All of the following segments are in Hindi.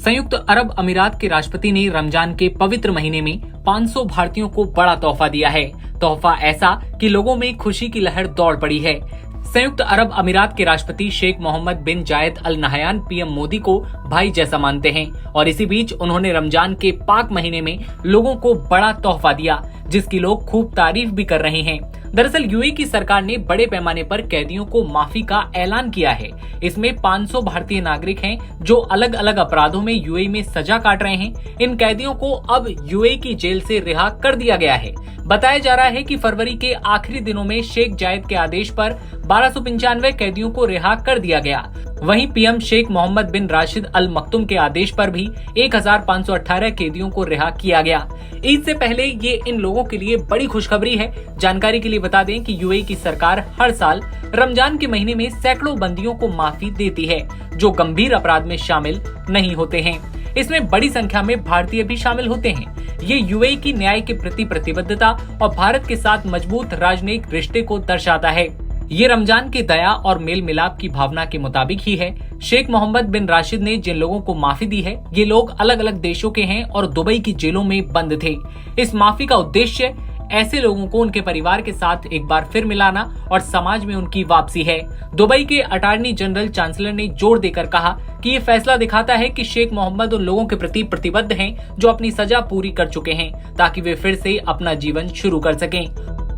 संयुक्त अरब अमीरात के राष्ट्रपति ने रमजान के पवित्र महीने में 500 भारतीयों को बड़ा तोहफा दिया है। तोहफा ऐसा कि लोगों में खुशी की लहर दौड़ पड़ी है। संयुक्त अरब अमीरात के राष्ट्रपति शेख मोहम्मद बिन जायद अल नहयान पीएम मोदी को भाई जैसा मानते हैं और इसी बीच उन्होंने रमजान के पाक महीने में लोगों को बड़ा तोहफा दिया, जिसकी लोग खूब तारीफ भी कर रहे हैं। दरअसल यूएई की सरकार ने बड़े पैमाने पर कैदियों को माफी का ऐलान किया है। इसमें 500 भारतीय नागरिक हैं जो अलग अलग अपराधों में यूएई में सजा काट रहे हैं। इन कैदियों को अब यूएई की जेल से रिहा कर दिया गया है। बताया जा रहा है कि फरवरी के आखिरी दिनों में शेख जायद के आदेश पर 1295 कैदियों को रिहा कर दिया गया। वहीं पीएम शेख मोहम्मद बिन राशिद अल मक्तुम के आदेश पर भी 1518 कैदियों को रिहा किया गया। ईद से पहले ये इन लोगों के लिए बड़ी खुशखबरी है। जानकारी के लिए बता दें कि यूएई की सरकार हर साल रमजान के महीने में सैकड़ों बंदियों को माफी देती है जो गंभीर अपराध में शामिल नहीं होते हैं। इसमें बड़ी संख्या में भारतीय भी शामिल होते हैं। ये यूएई की न्याय के प्रति प्रतिबद्धता और भारत के साथ मजबूत राजनयिक रिश्ते को दर्शाता है। ये रमजान की दया और मेल मिलाप की भावना के मुताबिक ही है। शेख मोहम्मद बिन राशिद ने जिन लोगों को माफी दी है, ये लोग अलग अलग देशों के हैं और दुबई की जेलों में बंद थे। इस माफी का उद्देश्य ऐसे लोगों को उनके परिवार के साथ एक बार फिर मिलाना और समाज में उनकी वापसी है। दुबई के अटॉर्नी जनरल चांसलर ने जोर देकर कहा कि ये फैसला दिखाता है कि शेख मोहम्मद उन लोगों के प्रति प्रतिबद्ध हैं जो अपनी सजा पूरी कर चुके हैं, ताकि वे फिर से अपना जीवन शुरू कर सकें।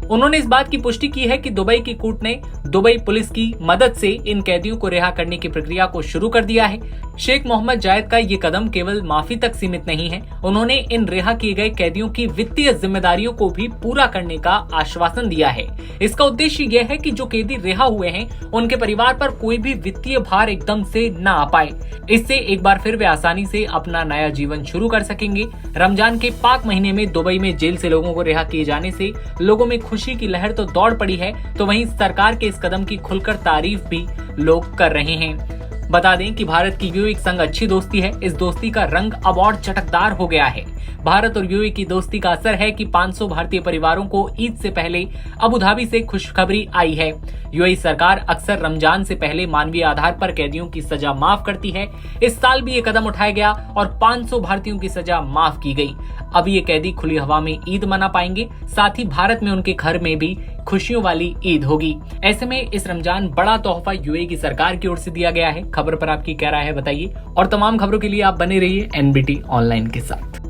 उन्होंने इस बात की पुष्टि की है कि दुबई की कोर्ट ने दुबई पुलिस की मदद से इन कैदियों को रिहा करने की प्रक्रिया को शुरू कर दिया है। शेख मोहम्मद जायद का ये कदम केवल माफी तक सीमित नहीं है। उन्होंने इन रिहा किए गए कैदियों की वित्तीय जिम्मेदारियों को भी पूरा करने का आश्वासन दिया है। इसका उद्देश्य यह है कि जो कैदी रिहा हुए हैं, उनके परिवार पर कोई भी वित्तीय भार एकदम से न आ पाए। इससे एक बार फिर वे आसानी से अपना नया जीवन शुरू कर सकेंगे। रमजान के पाक महीने में दुबई में जेल से लोगों को रिहा किए जाने से लोगों में खुशी की लहर तो दौड़ पड़ी है, तो वहीं सरकार के इस कदम की खुलकर तारीफ भी लोग कर रहे हैं। बता दें कि भारत की यूएई संग अच्छी दोस्ती है। इस दोस्ती का रंग अब और चटकदार हो गया है। भारत और यूएई की दोस्ती का असर है कि 500 भारतीय परिवारों को ईद से पहले अबू धाबी से खुशखबरी आई है। यूएई सरकार अक्सर रमजान से पहले मानवीय आधार पर कैदियों की सजा माफ करती है। इस साल भी ये कदम उठाया गया और 500 भारतीयों की सजा माफ की गई। अब ये कैदी खुली हवा में ईद मना पाएंगे, साथ ही भारत में उनके घर में भी खुशियों वाली ईद होगी। ऐसे में इस रमजान बड़ा तोहफा यूएई की सरकार की ओर से दिया गया है। खबर पर आपकी क्या राय है बताइए और तमाम खबरों के लिए आप बने रहिए एनबीटी ऑनलाइन के साथ।